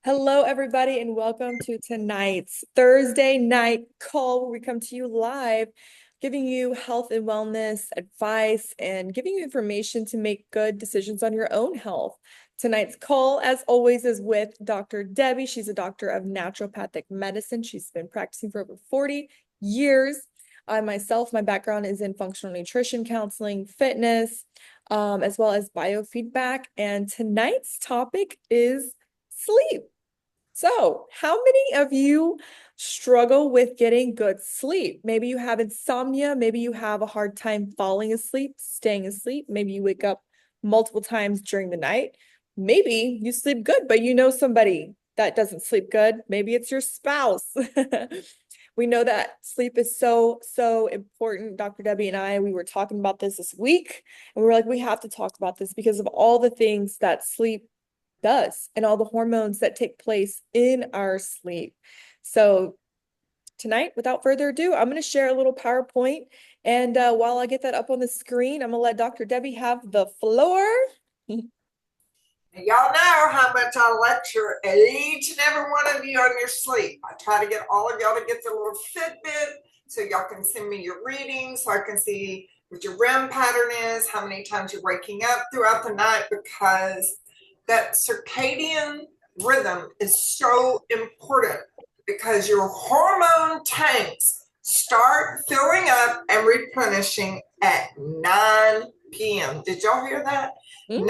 Hello, everybody, and welcome to tonight's Thursday night call where we come to you live, giving you health and wellness advice and giving you information to make good decisions on your own health. Tonight's call, as always, is with Dr. Debbie. She's a doctor of naturopathic medicine. She's been practicing for over 40 years. I myself, my background is in functional nutrition counseling, fitness, as well as biofeedback. And tonight's topic is sleep. So, how many of you struggle with getting good sleep? Maybe you have insomnia, maybe you have a hard time falling asleep, staying asleep, maybe you wake up multiple times during the night. Maybe you sleep good, but you know somebody that doesn't sleep good. Maybe it's your spouse. We know that sleep is so important. Dr. Debbie and I, we were talking about this week, and we were like, we have to talk about this because of all the things that sleep does and all the hormones that take place in our sleep. So tonight, without further ado, I'm going to share a little PowerPoint. And while I get that up on the screen, I'm going to let Dr. Debbie have the floor. Y'all know how much I lecture each and every one of you on your sleep. I try to get all of y'all to get the little Fitbit so y'all can send me your readings so I can see what your REM pattern is, how many times you're waking up throughout the night, because that circadian rhythm is so important because your hormone tanks start filling up and replenishing at 9 p.m. Did y'all hear that? 9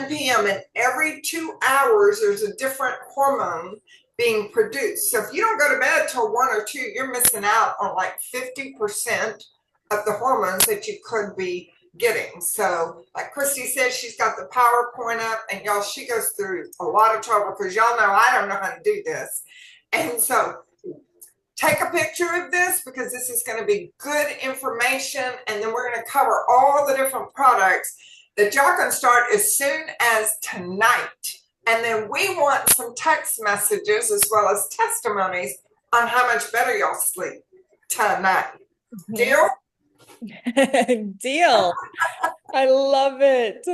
p.m. and every 2 hours there's a different hormone being produced. So if you don't go to bed till 1 or 2, you're missing out on like 50% of the hormones that you could be getting. So like Kristy said, she's got the PowerPoint up, and y'all, she goes through a lot of trouble because y'all know I don't know how to do this. And so take a picture of this because this is going to be good information, and then we're going to cover all the different products that y'all can start as soon as tonight. And then we want some text messages as well as testimonies on how much better y'all sleep tonight. Deal? Deal. I love it.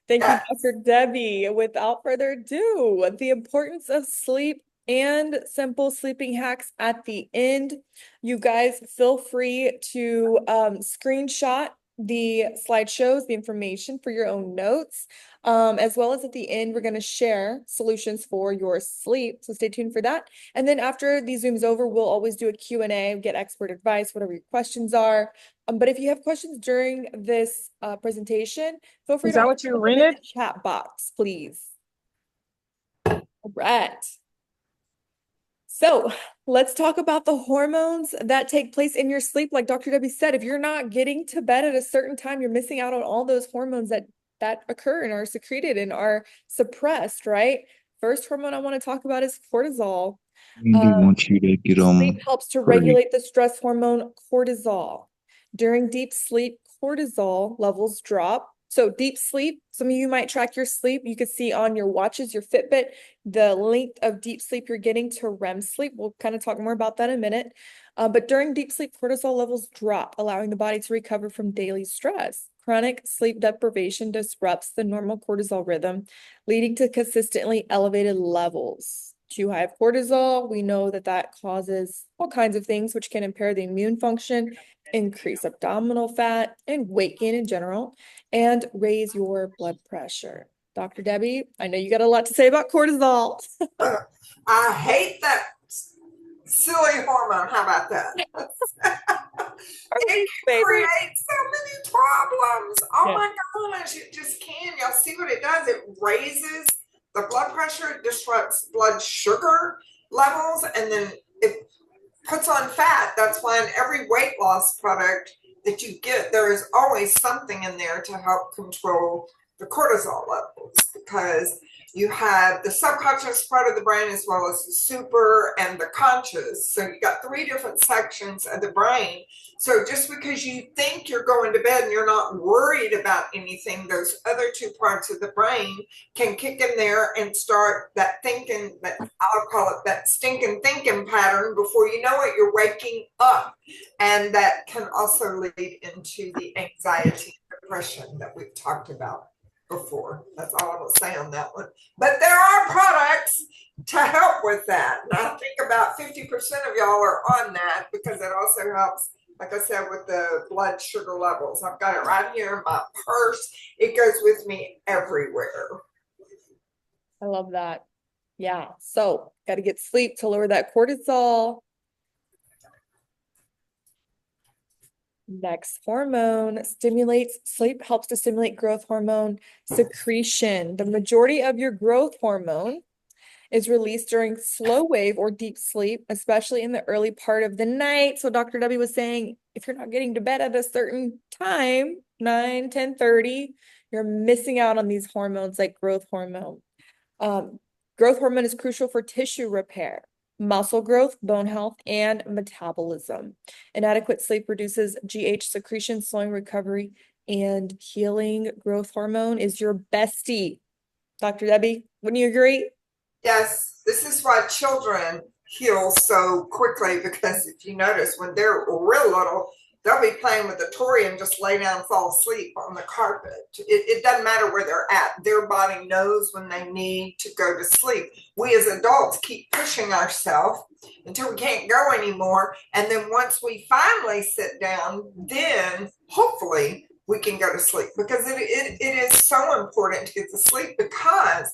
Thank you, Dr. Debbie. Without further ado, the importance of sleep and simple sleeping hacks at the end. You guys feel free to screenshot the slideshows, the information for your own notes, as well as at the end, we're going to share solutions for your sleep. So stay tuned for that. And then after the Zoom's over, we'll always do a Q&A, get expert advice, whatever your questions are. But if you have questions during this presentation, feel free Is that to what you put them in rented? the chat box, please. All right. So let's talk about the hormones that take place in your sleep. Like Dr. Debbie said, if you're not getting to bed at a certain time, you're missing out on all those hormones that occur and are secreted and are suppressed, right? First hormone I want to talk about is cortisol. Really want you to get Sleep helps to hurry. regulate the stress hormone cortisol. During deep sleep, cortisol levels drop. So deep sleep, some of you might track your sleep. You could see on your watches, your Fitbit, the length of deep sleep you're getting to REM sleep. We'll kind of talk more about that in a minute. But during deep sleep, cortisol levels drop, allowing the body to recover from daily stress. Chronic sleep deprivation disrupts the normal cortisol rhythm, leading to consistently elevated levels. Too high of cortisol, we know that that causes all kinds of things, which can impair the immune function, increase abdominal fat, and weight gain in general, and raise your blood pressure. Dr. Debbie, I know you got a lot to say about cortisol. I hate that silly hormone. How about that? It creates so many problems. Oh my gosh, it just can. Y'all see what it does? It raises the blood pressure, it disrupts blood sugar levels, and then it puts on fat. That's why in every weight loss product that you get, there is always something in there to help control the cortisol levels, because you have the subconscious part of the brain as well as the super and the conscious. So you got 3 different sections of the brain. So just because you think you're going to bed and you're not worried about anything, those other 2 parts of the brain can kick in there and start that thinking, that I'll call it that stinking thinking pattern. Before you know it, you're waking up. And that can also lead into the anxiety and depression that we've talked about. before. That's all I will say on that one. But there are products to help with that. And I think about 50% of y'all are on that because it also helps, like I said, with the blood sugar levels. I've got it right here in my purse. It goes with me everywhere. I love that. Yeah. So got to get sleep to lower that cortisol. Next hormone stimulates sleep, helps to stimulate growth hormone secretion. The majority of your growth hormone is released during slow wave or deep sleep, especially in the early part of the night. So Dr. W was saying, if you're not getting to bed at a certain time, 9, 10:30, you're missing out on these hormones like growth hormone. Growth hormone is crucial for tissue repair, muscle growth, bone health, and metabolism. Inadequate sleep reduces GH secretion, slowing recovery and healing. Growth hormone is your bestie. Dr. Debbie, wouldn't you agree? Yes, this is why children heal so quickly, because if you notice, when they're real little, they'll be playing with a toy and just lay down and fall asleep on the carpet. It doesn't matter where they're at. Their body knows when they need to go to sleep. We as adults keep pushing ourselves until we can't go anymore. And then once we finally sit down, then hopefully we can go to sleep, because it is so important to get to sleep. Because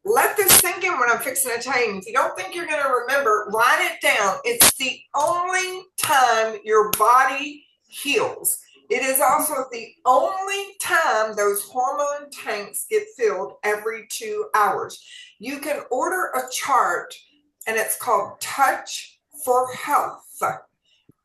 let this sink in what I'm fixing to tell you. If you don't think you're going to remember, write it down. It's the only time your body heals. It is also the only time those hormone tanks get filled every 2 hours. You can order a chart, and it's called Touch for Health.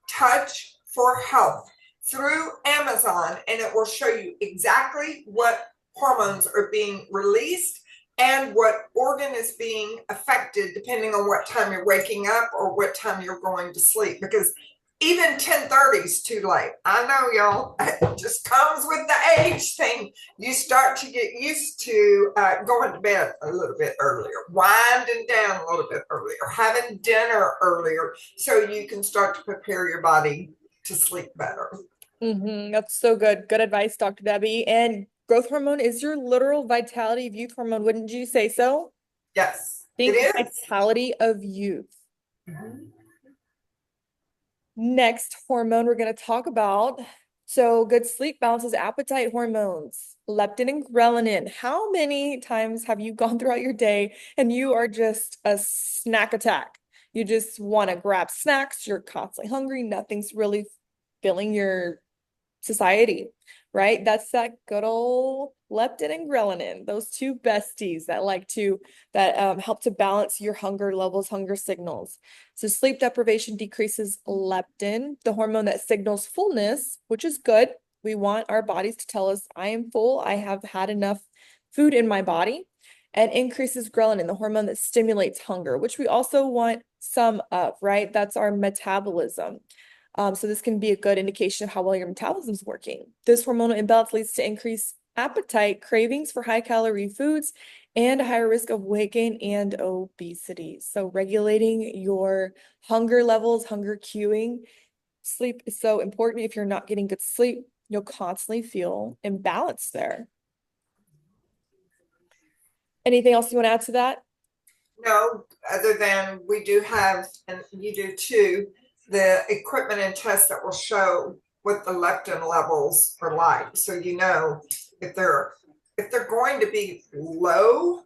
Touch for Health through Amazon, and it will show you exactly what hormones are being released and what organ is being affected, depending on what time you're waking up or what time you're going to sleep. Because even 10:30 is too late. I know, y'all. It just comes with the age thing. You start to get used to going to bed a little bit earlier, winding down a little bit earlier, having dinner earlier, so you can start to prepare your body to sleep better. That's so good. Good advice, Dr. Debbie. And growth hormone is your literal vitality of youth hormone. Wouldn't you say so? Yes, it Think is. vitality of youth. Mhm. Next hormone we're going to talk about. So good sleep balances appetite hormones, leptin and ghrelin. How many times have you gone throughout your day and you are just a snack attack? You just want to grab snacks. You're constantly hungry. Nothing's really filling your society, right? That's that good old leptin and ghrelin, those two besties that help to balance your hunger levels, hunger signals. So sleep deprivation decreases leptin, the hormone that signals fullness, which is good. We want our bodies to tell us, I am full, I have had enough food in my body, and increases ghrelin, the hormone that stimulates hunger, which we also want some of, right? That's our metabolism. So this can be a good indication of how well your metabolism is working. This hormonal imbalance leads to increased appetite, cravings for high-calorie foods, and a higher risk of weight gain and obesity. So regulating your hunger levels, hunger cueing, sleep is so important. If you're not getting good sleep, you'll constantly feel imbalanced there. Anything else you want to add to that? No, other than we do have, and you do too, the equipment and tests that will show what the leptin levels are like. So you know if they're going to be low,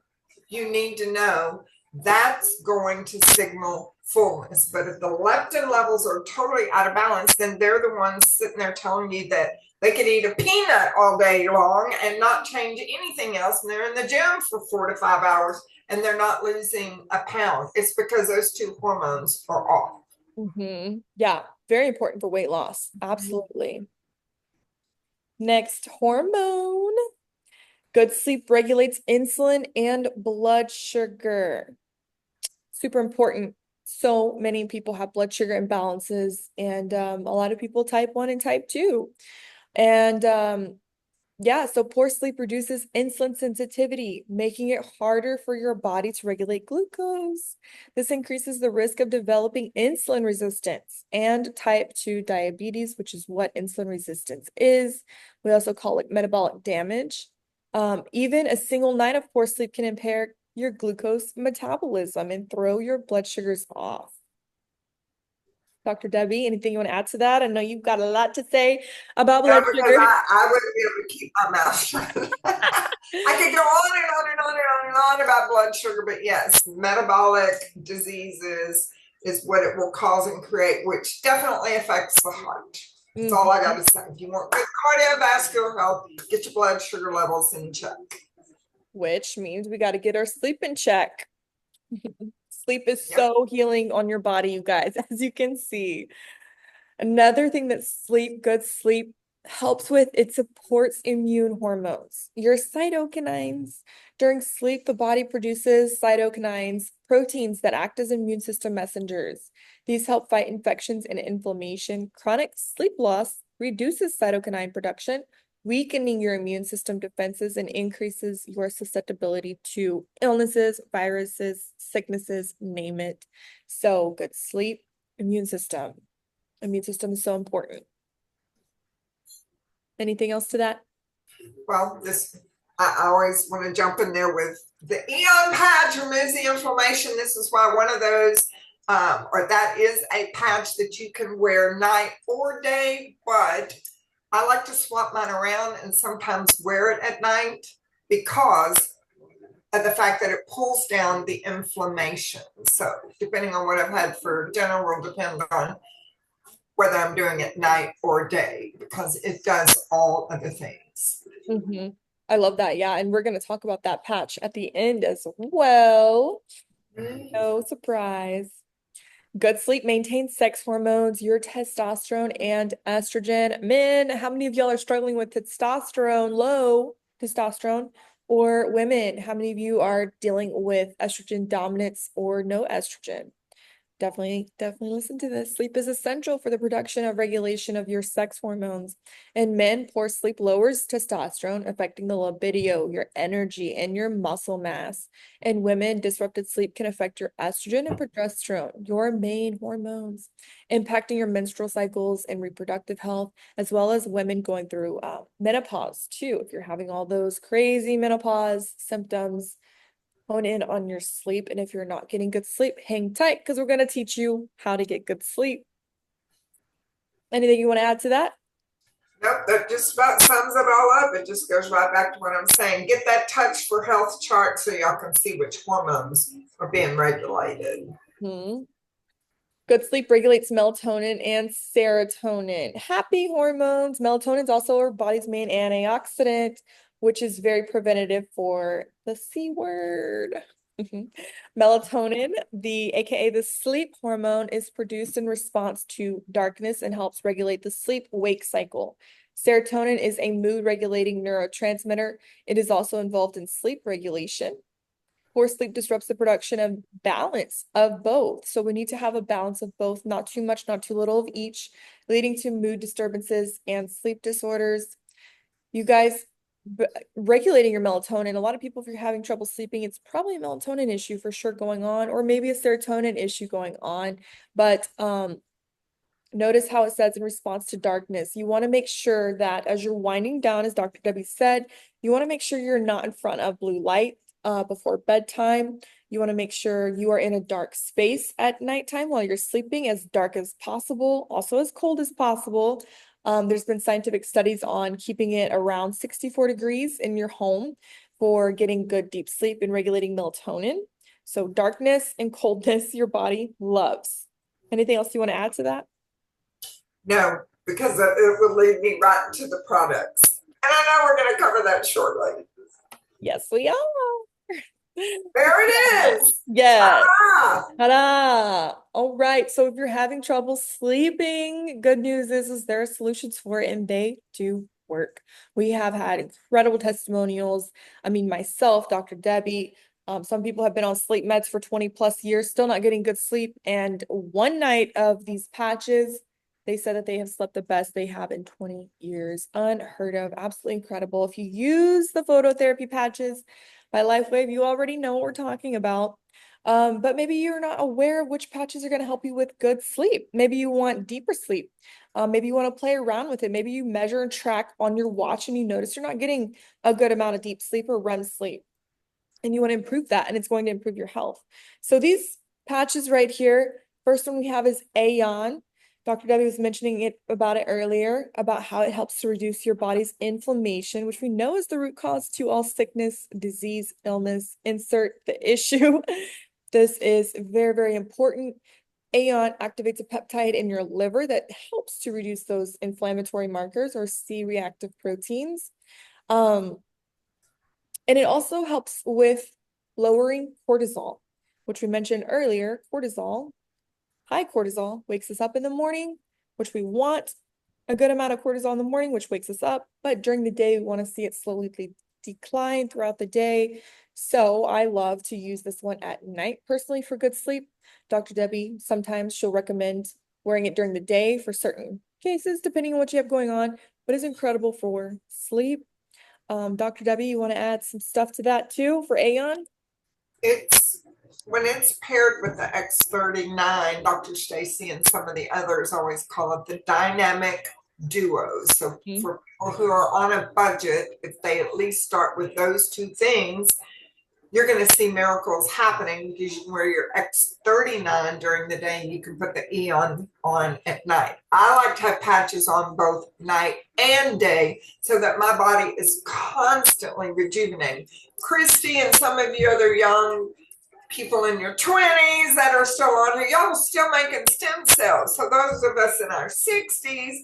you need to know that's going to signal fullness. But if the leptin levels are totally out of balance, then they're the ones sitting there telling you that they could eat a peanut all day long and not change anything else. And they're in the gym for 4 to 5 hours and they're not losing a pound. It's because those two hormones are off. Yeah, very important for weight loss. Absolutely. Next hormone. Good sleep regulates insulin and blood sugar. Super important. So many people have blood sugar imbalances, and a lot of people type 1 and type 2. And yeah, so poor sleep reduces insulin sensitivity, making it harder for your body to regulate glucose. This increases the risk of developing insulin resistance and type 2 diabetes, which is what insulin resistance is. We also call it metabolic damage. Even a single night of poor sleep can impair your glucose metabolism and throw your blood sugars off. Dr. Debbie, anything you want to add to that? I know you've got a lot to say about No, blood because sugar. I wouldn't be able to keep my mouth shut. I could go on and on and on and on and on about blood sugar, but yes, metabolic diseases is what it will cause and create, which definitely affects the heart. That's all I got to say. If you want good cardiovascular health, get your blood sugar levels in check. Which means we got to get our sleep in check. Sleep is so healing on your body, you guys, as you can see. Another thing that good sleep helps with, it supports immune hormones. Your cytokinins. During sleep, the body produces cytokinins, proteins that act as immune system messengers. These help fight infections and inflammation. Chronic sleep loss reduces cytokinin production, weakening your immune system defenses and increases your susceptibility to illnesses, viruses, sicknesses, name it. So good sleep, immune system. Immune system is so important. Anything else to that? Well, I always want to jump in there with the Eon patch removes the inflammation. This is why one of those, or that is a patch that you can wear night or day, but I like to swap mine around and sometimes wear it at night because of the fact that it pulls down the inflammation. So depending on what I've had for dinner will depend on whether I'm doing it night or day, because it does all of the things. I love that. Yeah. And we're going to talk about that patch at the end as well. No surprise. Good sleep maintains sex hormones, your testosterone and estrogen. Men, how many of y'all are struggling with testosterone, low testosterone? Or women, how many of you are dealing with estrogen dominance or no estrogen? Definitely listen to this. Sleep is essential for the production of regulation of your sex hormones. In men, poor sleep lowers testosterone, affecting the libido, your energy, and your muscle mass. In women, disrupted sleep can affect your estrogen and progesterone, your main hormones, impacting your menstrual cycles and reproductive health, as well as women going through menopause too. If you're having all those crazy menopause symptoms, hone in on your sleep. And if you're not getting good sleep, hang tight because we're going to teach you how to get good sleep. Anything you want to add to that? Nope, that just about sums it all up. It just goes right back to what I'm saying. Get that Touch for Health chart so y'all can see which hormones are being regulated. Good sleep regulates melatonin and serotonin. Happy hormones. Melatonin is also our body's main antioxidant, which is very preventative for the C word. Melatonin, aka the sleep hormone, is produced in response to darkness and helps regulate the sleep-wake cycle. Serotonin is a mood-regulating neurotransmitter. It is also involved in sleep regulation. Poor sleep disrupts the production of balance of both. So we need to have a balance of both, not too much, not too little of each, leading to mood disturbances and sleep disorders. You guys, regulating your melatonin, a lot of people, if you're having trouble sleeping, it's probably a melatonin issue for sure going on, or maybe a serotonin issue going on. But notice how it says in response to darkness. You want to make sure that as you're winding down, as Dr. Debbie said, you want to make sure you're not in front of blue light before bedtime. You want to make sure you are in a dark space at nighttime while you're sleeping, as dark as possible, also as cold as possible. There's been scientific studies on keeping it around 64 degrees in your home for getting good deep sleep and regulating melatonin. So darkness and coldness your body loves. Anything else you want to add to that? No, because it will lead me right into the products. And I know we're going to cover that shortly. Yes, we are. There it is. Yes. Ta-da. All right. So if you're having trouble sleeping, good news is there are solutions for it and they do work. We have had incredible testimonials. I mean, myself, Dr. Debbie, some people have been on sleep meds for 20 plus years, still not getting good sleep. And one night of these patches, they said that they have slept the best they have in 20 years. Unheard of. Absolutely incredible. If you use the phototherapy patches by LifeWave, you already know what we're talking about. But maybe you're not aware of which patches are going to help you with good sleep. Maybe you want deeper sleep. Maybe you want to play around with it. Maybe you measure and track on your watch and you notice you're not getting a good amount of deep sleep or REM sleep. And you want to improve that, and it's going to improve your health. So these patches right here, first one we have is Aeon. Dr. Debbie was mentioning about it earlier, about how it helps to reduce your body's inflammation, which we know is the root cause to all sickness, disease, illness. Insert the issue. This is very, very important. Aeon activates a peptide in your liver that helps to reduce those inflammatory markers or C-reactive proteins. And it also helps with lowering cortisol, which we mentioned earlier. Cortisol, high cortisol, wakes us up in the morning, which we want a good amount of cortisol in the morning, which wakes us up. But during the day, we want to see it slowly decline throughout the day. So I love to use this one at night personally for good sleep. Dr. Debbie, sometimes she'll recommend wearing it during the day for certain cases, depending on what you have going on, but it's incredible for sleep. Dr. Debbie, you want to add some stuff to that too for Aeon? It's when it's paired with the X39, Dr. Stacy and some of the others always call it the dynamic duos. So for people who are on a budget, if they at least start with those two things, you're going to see miracles happening because you can wear your X39 during the day and you can put the Aeon on at night. I like to have patches on both night and day so that my body is constantly rejuvenating. Kristy and some of you other young people in your 20s that are still on here, y'all are still making stem cells. So those of us in our 60s,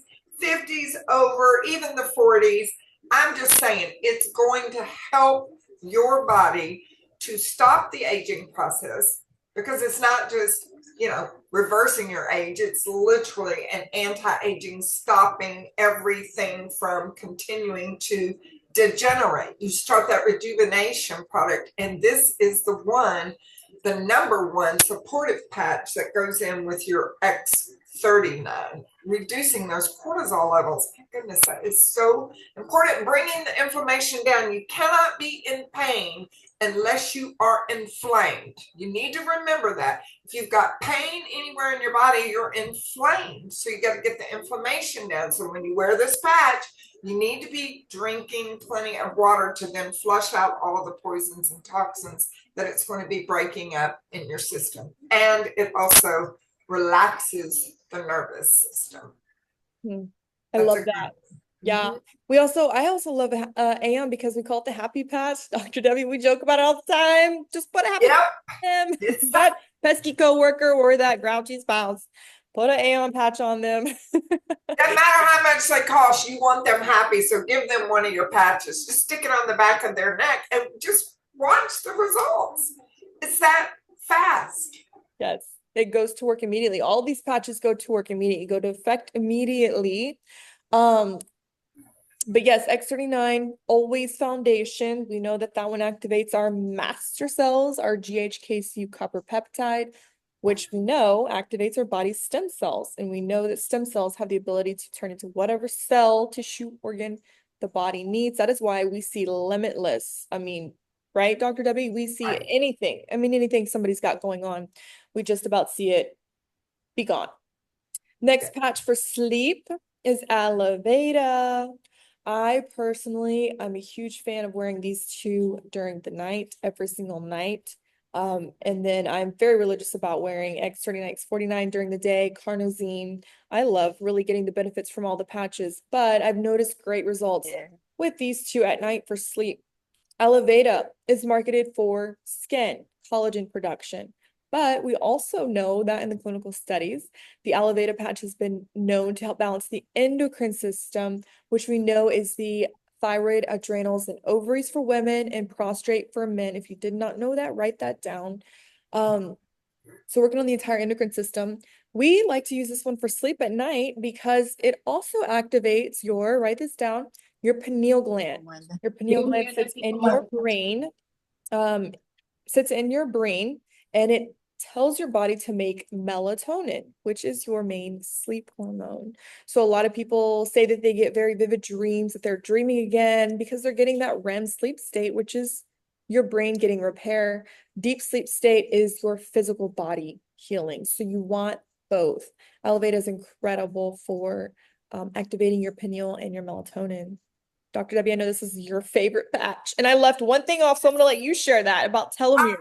50s, over, even the 40s, I'm just saying it's going to help your body to stop the aging process, because it's not just, reversing your age. It's literally an anti-aging, stopping everything from continuing to degenerate. You start that rejuvenation product, and this is the number one supportive patch that goes in with your X39, reducing those cortisol levels. My goodness, that is so important. Bringing the inflammation down. You cannot be in pain unless you are inflamed. You need to remember that. If you've got pain anywhere in your body, you're inflamed. So you got to get the inflammation down. So when you wear this patch, you need to be drinking plenty of water to then flush out all the poisons and toxins that it's going to be breaking up in your system. And it also relaxes the nervous system. I love that. Yeah. I also love Aeon because we call it the happy patch. Dr. Debbie, we joke about it all the time. Just put a happy patch on them. That pesky coworker or that grouchy spouse, put an Aeon patch on them. Doesn't matter how much they cost, you want them happy. So give them one of your patches. Just stick it on the back of their neck and just watch the results. It's that fast. Yes. It goes to work immediately. All these patches go to work immediately, go to effect immediately. But yes, X39, always foundation. We know that one activates our master cells, our GHKCU copper peptide, which we know activates our body's stem cells. And we know that stem cells have the ability to turn into whatever cell, tissue, organ the body needs. That is why we see limitless. Right, Dr. Debbie? We see anything. Anything somebody's got going on, we just about see it be gone. Next patch for sleep is aloe vera. I personally, I'm a huge fan of wearing these two during the night, every single night. And then I'm very religious about wearing X39, X49 during the day, carnosine. I love really getting the benefits from all the patches, but I've noticed great results with these two at night for sleep. Aloe vera is marketed for skin collagen production. But we also know that in the clinical studies, the aloe vera patch has been known to help balance the endocrine system, which we know is the thyroid, adrenals, and ovaries for women and prostrate for men. If you did not know that, write that down. So working on the entire endocrine system, we like to use this one for sleep at night because it also activates write this down, your pineal gland. Your pineal gland sits in your brain, and it tells your body to make melatonin, which is your main sleep hormone. So a lot of people say that they get very vivid dreams, that they're dreaming again because they're getting that REM sleep state, which is your brain getting repair. Deep sleep state is your physical body healing. So you want both. Elevate is incredible for activating your pineal and your melatonin. Dr. Debbie, I know this is your favorite patch, and I left one thing off, so I'm going to let you share that about telomere.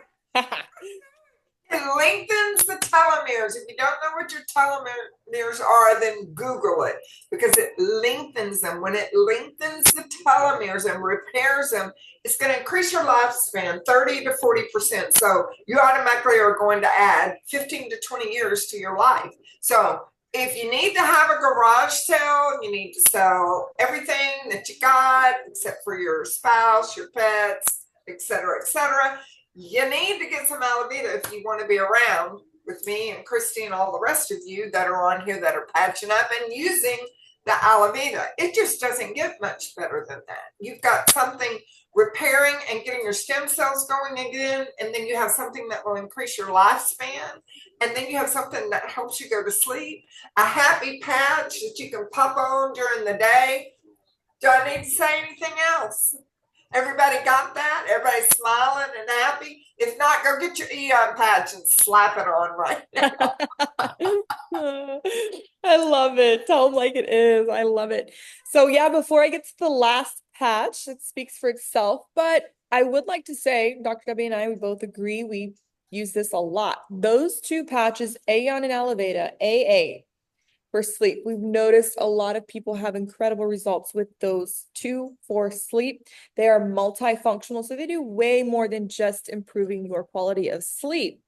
It lengthens the telomeres. If you don't know what your telomeres are, then Google it, because it lengthens them. When it lengthens the telomeres and repairs them, it's going to increase your lifespan 30 to 40%. So you automatically are going to add 15 to 20 years to your life. So if you need to have a garage sale, you need to sell everything that you got except for your spouse, your pets, etc., etc. You need to get some Alavita if you want to be around with me and Kristy and all the rest of you that are on here that are patching up and using the Alavita. It just doesn't get much better than that. You've got something repairing and getting your stem cells going again, and then you have something that will increase your lifespan, and then you have something that helps you go to sleep, a happy patch that you can pop on during the day. Do I need to say anything else? Everybody got that? Everybody's smiling and happy? If not, go get your Eon patch and slap it on right now. I love it. Tell them like it is. I love it. So yeah, before I get to the last patch, it speaks for itself, but I would like to say, Dr. Debbie and I, we both agree we use this a lot. Those two patches, Aeon and Elevata, AA, for sleep. We've noticed a lot of people have incredible results with those two for sleep. They are multifunctional, so they do way more than just improving your quality of sleep.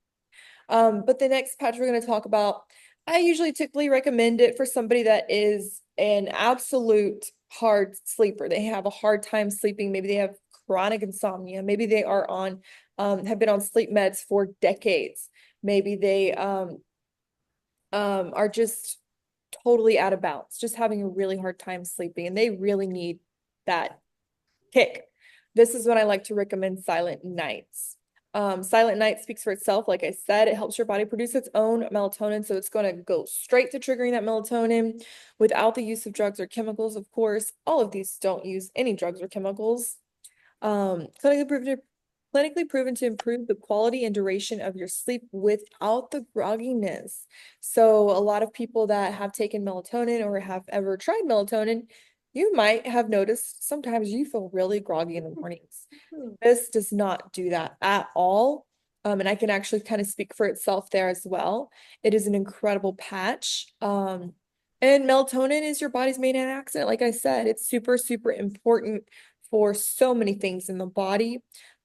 But the next patch we're going to talk about, I usually typically recommend it for somebody that is an absolute hard sleeper. They have a hard time sleeping. Maybe they have chronic insomnia. Maybe they are on, have been on sleep meds for decades. Maybe they are just totally out of bounds, just having a really hard time sleeping, and they really need that kick. This is when I like to recommend Silent Nights. Silent Night speaks for itself. Like I said, it helps your body produce its own melatonin. So it's going to go straight to triggering that melatonin without the use of drugs or chemicals. Of course, all of these don't use any drugs or chemicals. Clinically proven to improve the quality and duration of your sleep without the grogginess. So a lot of people that have taken melatonin or have ever tried melatonin, you might have noticed sometimes you feel really groggy in the mornings. This does not do that at all. And I can actually kind of speak for itself there as well. It is an incredible patch. And melatonin is your body's main antioxidant. Like I said, it's super, super important for so many things in the body.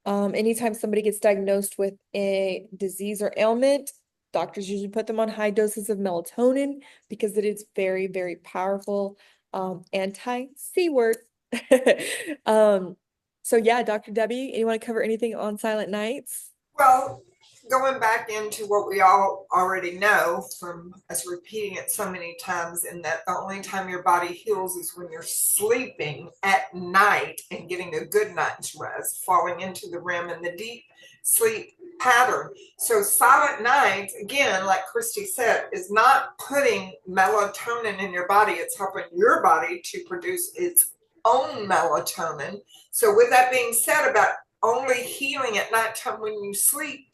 Anytime somebody gets diagnosed with a disease or ailment, doctors usually put them on high doses of melatonin because it is very, very powerful anti-C word. So yeah, Dr. Debbie, you want to cover anything on Silent Nights? Well, going back into what we all already know from us repeating it so many times, and that the only time your body heals is when you're sleeping at night and getting a good night's rest, falling into the REM and the deep sleep pattern. So Silent Nights, again, like Kristy said, is not putting melatonin in your body. It's helping your body to produce its own melatonin. So with that being said about only healing at nighttime when you sleep,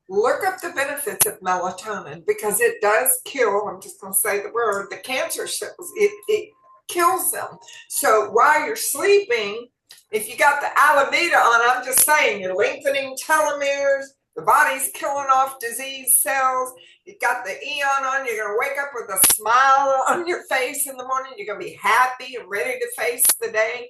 look up the benefits of melatonin, because it does kill, I'm just going to say the word, the cancer cells. It kills them. So while you're sleeping, if you got the Alavita on, I'm just saying, you're lengthening telomeres, the body's killing off disease cells, you've got the Eon on, you're going to wake up with a smile on your face in the morning, you're going to be happy and ready to face the day.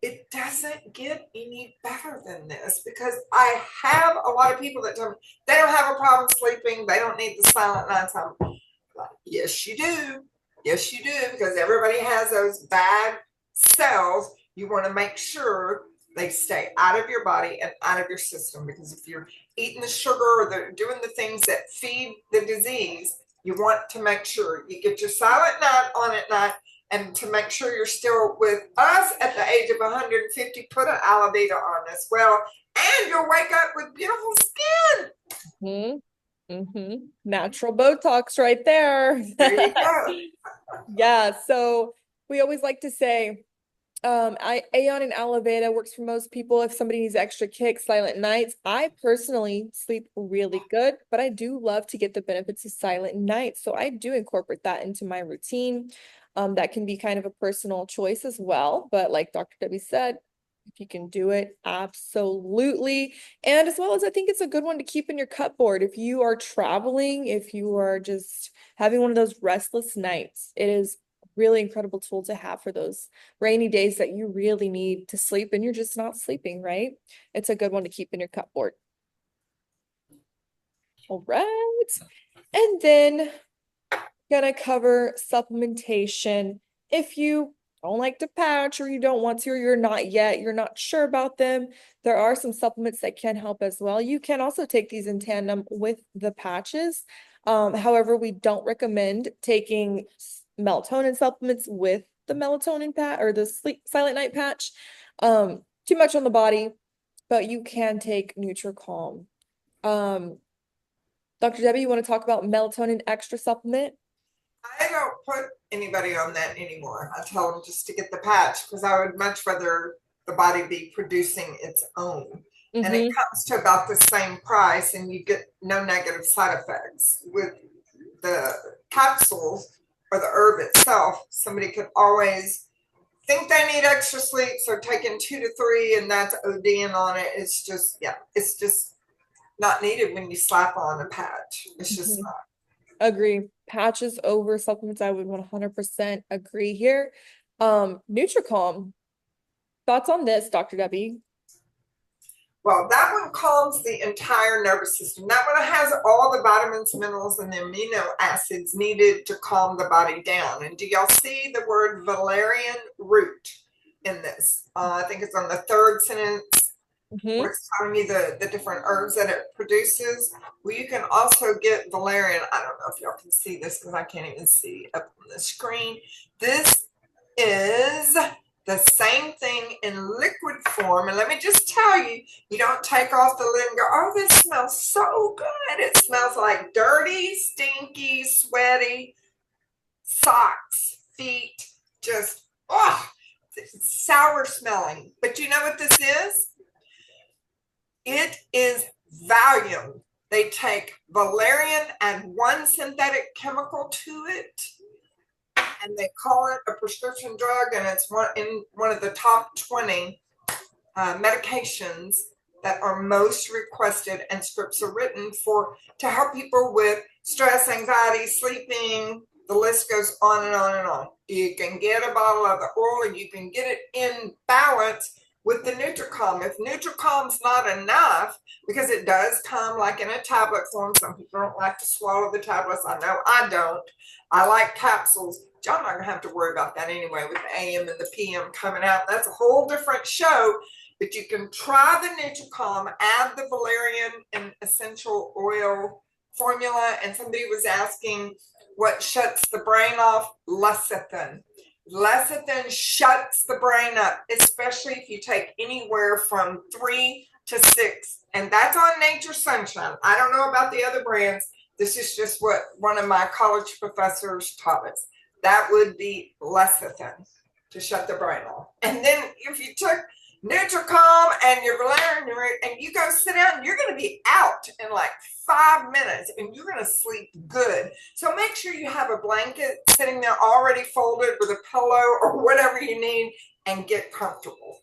It doesn't get any better than this, because I have a lot of people that tell me they don't have a problem sleeping, they don't need the Silent Nights. I'm like, yes, you do. Yes, you do, because everybody has those bad cells. You want to make sure they stay out of your body and out of your system, because if you're eating the sugar or they're doing the things that feed the disease, you want to make sure you get your Silent Night on at night. And to make sure you're still with us at the age of 150, put an Alavita on as well. And you'll wake up with beautiful skin. Natural Botox right there. There you go. Yeah, so we always like to say, Aeon and aloe vera works for most people. If somebody needs extra kick, silent nights. I personally sleep really good, but I do love to get the benefits of silent nights. So I do incorporate that into my routine. That can be kind of a personal choice as well. But like Dr. Debbie said, if you can do it, absolutely. And as well as I think it's a good one to keep in your cupboard. If you are traveling, if you are just having one of those restless nights, it is really incredible tool to have for those rainy days that you really need to sleep and you're just not sleeping, right? It's a good one to keep in your cupboard. All right. And then gonna cover supplementation. If you don't like to patch or you don't want to, or you're not yet, you're not sure about them, there are some supplements that can help as well. You can also take these in tandem with the patches. However, we don't recommend taking melatonin supplements with the melatonin patch or the sleep silent night patch. Too much on the body, but you can take NutriCalm. Dr. Debbie, you want to talk about melatonin extra supplement? I don't put anybody on that anymore. I tell them just to get the patch because I would much rather the body be producing its own. And it Mm-hmm. comes to about the same price, and you get no negative side effects. With the capsules or the herb itself, somebody could always think they need extra sleep, so taking 2 to 3, and that's ODing on it. It's just, yeah, it's just not needed when you slap on a patch. It's just not. Agree. Patches over supplements, I would 100% agree here. Nutricom, thoughts on this, Dr. Debbie? Well, that one calms the entire nervous system. That one has all the vitamins, minerals, and the amino acids needed to calm the body down. And do y'all see the word valerian root in this? I think it's on the third sentence Mm-hmm. where it's telling you the different herbs that it produces. Well, you can also get valerian. I don't know if y'all can see this because I can't even see up on the screen. This is the same thing in liquid form. And let me just tell you, you don't take off the lid and go, oh, this smells so good. It smells like dirty, stinky, sweaty socks, feet, just, oh, sour smelling. But you know what this is? It is Valium. They take valerian and one synthetic chemical to it, and they call it a prescription drug, and it's one of the top 20 medications that are most requested, and scripts are written for to help people with stress, anxiety, sleeping. The list goes on and on and on. You can get a bottle of the oil, and you can get it in balance with the NutriCalm. If NutriCalm's not enough, because it does come like in a tablet form, some people don't like to swallow the tablets. I know I don't. I like capsules. Y'all not gonna have to worry about that anyway with the AM and the PM coming out. That's a whole different show. But you can try the NutriCalm, add the valerian and essential oil formula. And somebody was asking what shuts the brain off. Lecithin. Lecithin shuts the brain up, especially if you take anywhere from 3 to 6. And that's on Nature Sunshine. I don't know about the other brands. This is just what one of my college professors taught us. That would be lecithin to shut the brain off. And then if you took NutriCalm and your valerian root and you go sit down, you're going to be out in like 5 minutes and you're going to sleep good. So make sure you have a blanket sitting there already folded with a pillow or whatever you need and get comfortable.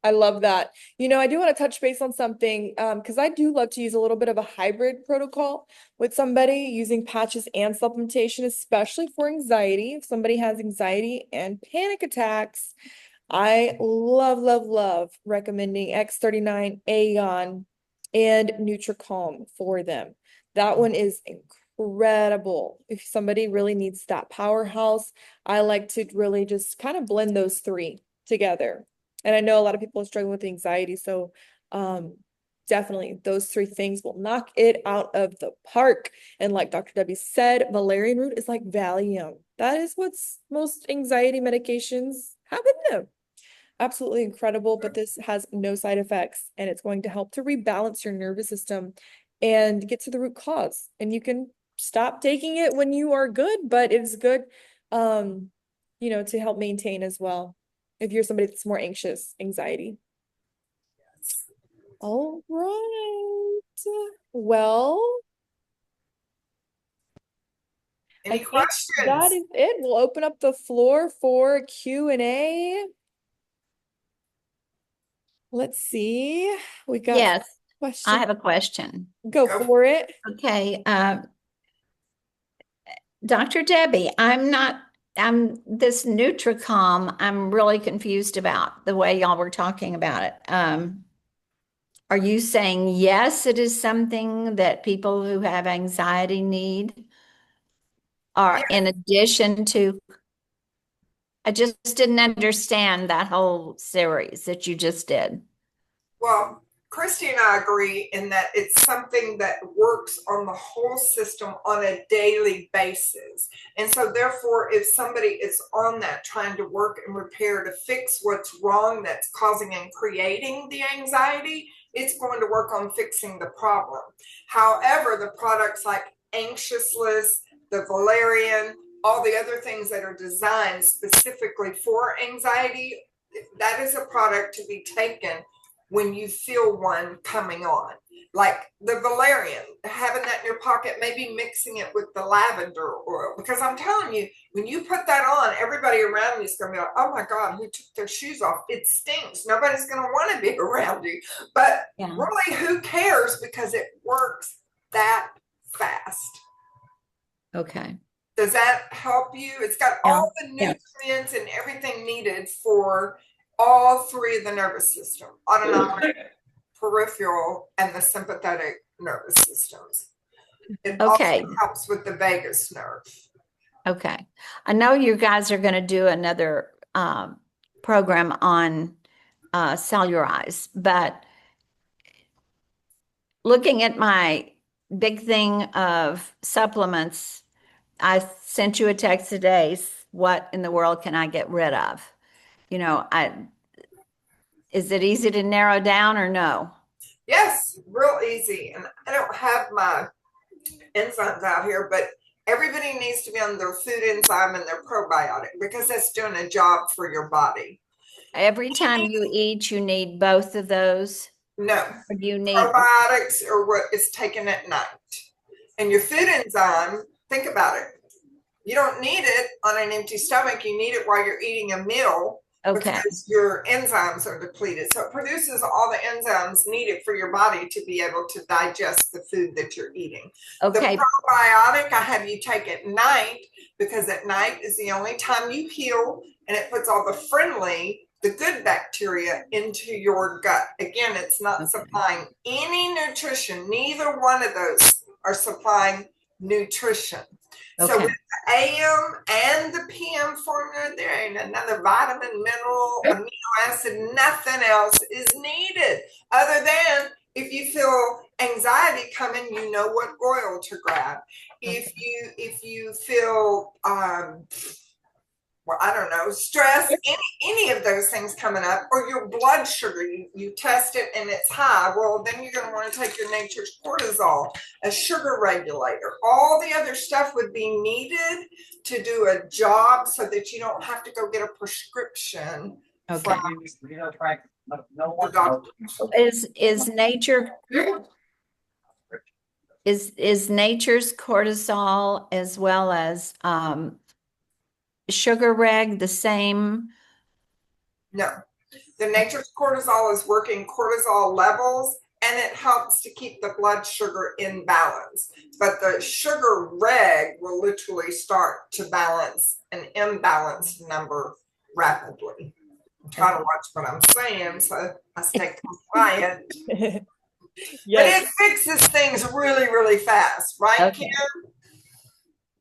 I love that. I do want to touch base on something because I do love to use a little bit of a hybrid protocol with somebody using patches and supplementation, especially for anxiety. If somebody has anxiety and panic attacks, I love, love, love recommending X39 Aeon and NutriCalm for them. That one is incredible. If somebody really needs that powerhouse, I like to really just kind of blend those three together. And I know a lot of people are struggling with anxiety, so definitely those three things will knock it out of the park. And like Dr. Debbie said, valerian root is like Valium. That is what's most anxiety medications have in them. Absolutely incredible, but this has no side effects and it's going to help to rebalance your nervous system and get to the root cause. And you can stop taking it when you are good, but it's good, to help maintain as well. if you're somebody that's more anxious, anxiety. All right. Well, I Any think that questions? is it. We'll open up the floor for Q&A. Let's see. We got Yes, I questions. have a question. Go Go. for it. Okay, Dr. Debbie, I'm this Nutricom, I'm really confused about the way y'all were talking about it. Are you saying yes, it is something that people who have anxiety need? Or in addition to, I just didn't understand that whole series that you just did. Well, Kristy and I agree in that it's something that works on the whole system on a daily basis. And so therefore, if somebody is on that trying to work and repair to fix what's wrong that's causing and creating the anxiety, it's going to work on fixing the problem. However, the products like Anxiousless, the Valerian, all the other things that are designed specifically for anxiety, that is a product to be taken when you feel one coming on. Like the valerian, having that in your pocket, maybe mixing it with the lavender oil, because I'm telling you, when you put that on, everybody around you is going to be like, oh my God, who took their shoes off? It stinks. Nobody's going to want to be around you. But really, who cares? Because it works that fast. Okay. Does that help you? It's got all the nutrients and everything needed for all three of the nervous system: autonomic, peripheral, and the sympathetic nervous systems. It also helps with the vagus nerve. Okay. I know you guys are going to do another program on cellulite, but looking at my big thing of supplements, I sent you a text today. What in the world can I get rid of? You know, is it easy to narrow down or no? Yes, real easy. And I don't have my enzymes out here, but everybody needs to be on their food enzyme and their probiotic because that's doing a job for your body. Every time you eat, you need both of those? No. Or do you need probiotics are what is taken at night. And your food enzyme, think about it. You don't need it on an empty stomach. You need it while you're eating a meal. Okay. Because your enzymes are depleted. So it produces all the enzymes needed for your body to be able to digest the food that you're eating. Okay. The probiotic I have you take at night because at night is the only time you heal, and it puts all the friendly, the good bacteria into your gut. Again, it's not supplying any nutrition. Neither one of those are supplying nutrition. So with the AM and the PM formula, there ain't another vitamin, mineral, amino acid, nothing else is needed other than if you feel anxiety coming, you know what oil to grab. If you feel well, I don't know, stress, any of those things coming up, or your blood sugar, you test it and it's high, well, then you're going to want to take your nature's cortisol, a sugar regulator. All the other stuff would be needed to do a job so that you don't have to go get a prescription from the doctor. Is nature is nature's cortisol as well as sugar reg the same? No, the nature's cortisol is working cortisol levels and it helps to keep the blood sugar in balance. But the sugar reg will literally start to balance an imbalanced number rapidly. I'm trying to watch what I'm saying so I stay compliant. Yes. But it fixes things really, really fast, right, Kim?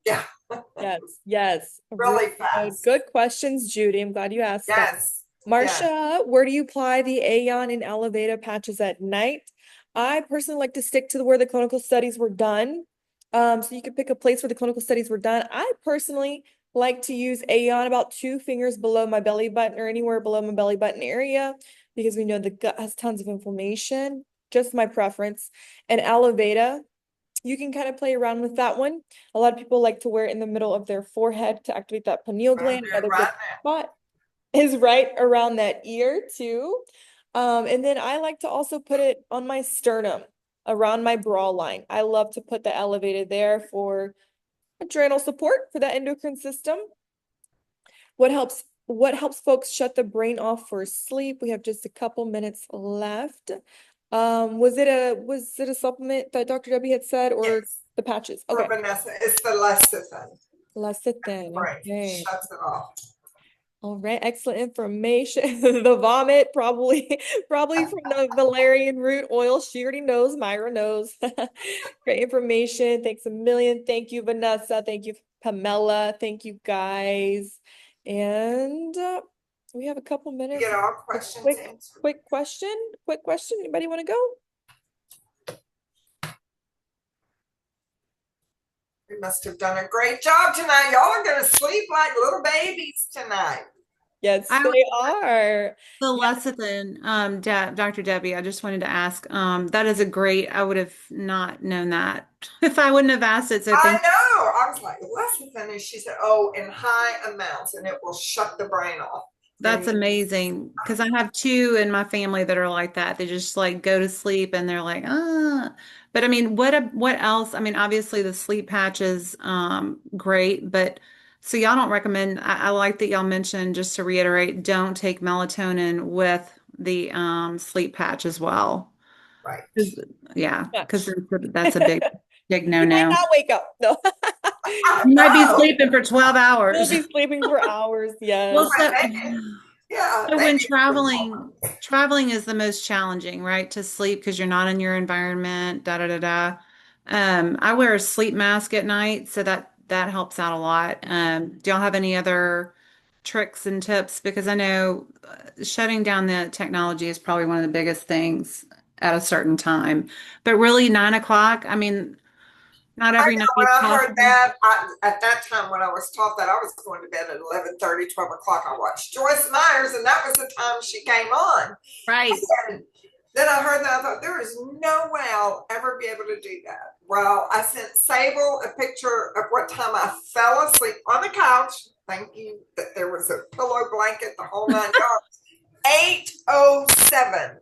Yeah. Yes. Really fast. Good questions, Judy. I'm glad you asked that. Yes. Marcia, where do you apply the Aeon and Elevata patches at night? I personally like to stick to where the clinical studies were done. So you could pick a place where the clinical studies were done. I personally like to use Aeon about 2 fingers below my belly button or anywhere below my belly button area because we know the gut has tons of inflammation. Just my preference. And Elevata, you can kind of play around with that one. A lot of people like to wear it in the middle of their forehead to activate that pineal gland, another good spot. is right around that ear too. And then I like to also put it on my sternum, around my bra line. I love to put the elevated there for adrenal support for the endocrine system. What helps folks shut the brain off for sleep? We have just a couple minutes left. Was it a supplement that Dr. Debbie had said, or Yes. the patches? For Okay. Vanessa, it's the lecithin. Lecithin. Right. Okay. Shuts it off. All right, excellent information. The vomit, probably from the valerian root oil. She already knows, Myra knows. Great information. Thanks a million. Thank you, Vanessa. Thank you, Pamela. Thank you, guys. And we have a couple minutes. Get all A questions quick, answered. quick question. Quick question. Anybody want to go? We must have done a great job tonight. Y'all are going to sleep like little babies tonight. Yes, I they are. The lecithin, Dr. Debbie, I just wanted to ask, that is a great, I would have not known that if I wouldn't have asked it. So I thank know. I was like, lecithin. And she said, oh, in high amounts, and it will shut the brain off. That's And amazing because I have two in my family that are like that. They just like go to sleep and they're like, ah. But I mean, what else? I mean, obviously the sleep patch is great, but so y'all don't recommend, I like that y'all mentioned, just to reiterate, don't take melatonin with the sleep patch as well. right. 'Cause- Yeah, because Much. that's a big You might no-no. not wake up. No. I You might be know. sleeping for 12 We'll hours. be sleeping for hours. Yes. Well, so Yeah. So they when need to- traveling is the most challenging, right? To sleep because you're not in your environment, da da da da. I wear a sleep mask at night, so that helps out a lot. Do y'all have any other tricks and tips? Because I know shutting down the technology is probably one of the biggest things at a certain time. But really, 9 o'clock, I mean, not I every know night when is I heard possible. that, at that time when I was taught that, I was going to bed at 11:30, 12 o'clock. I watched Joyce Myers, and that was the time she came on. Right. And then I heard that, I thought, there is no way I'll ever be able to do that. Well, I sent Sable a picture of what time I fell asleep on the couch. Thank you that there was a pillow blanket, the whole 9 yards. 8:07.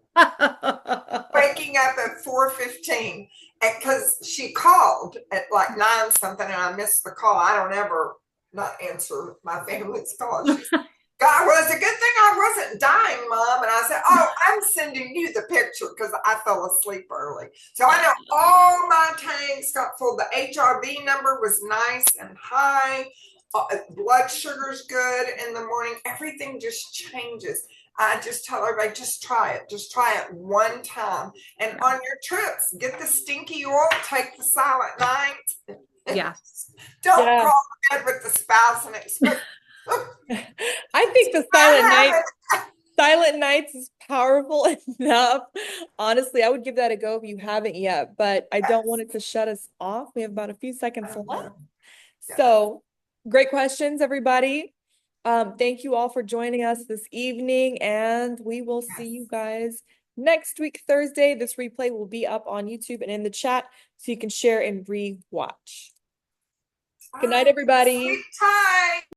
Waking up at 4:15, and because she called at like 9 something and I missed the call. I don't ever not answer my family's calls. She said, God, well, it's a good thing I wasn't dying, Mom. And I said, oh, I'm sending you the picture because I fell asleep early. So I know all my tanks got full. The HRV number was nice and high. Blood sugar's good in the morning. Everything just changes. I just tell everybody, just try it. Just try it one time. And on your trips, get the stinky oil, take the silent night. Yeah. Don't Yeah. crawl to bed with the spouse and expect. I think the silent nights is powerful enough. Honestly, I would give that a go if you haven't yet, but I don't want it to shut us off. We have about a few seconds left. So great questions, everybody. Thank you all for joining us this evening, and we will see you guys next week, Thursday. This replay will be up on YouTube and in the chat so you can share and re-watch. Good night, everybody. Sleep tight.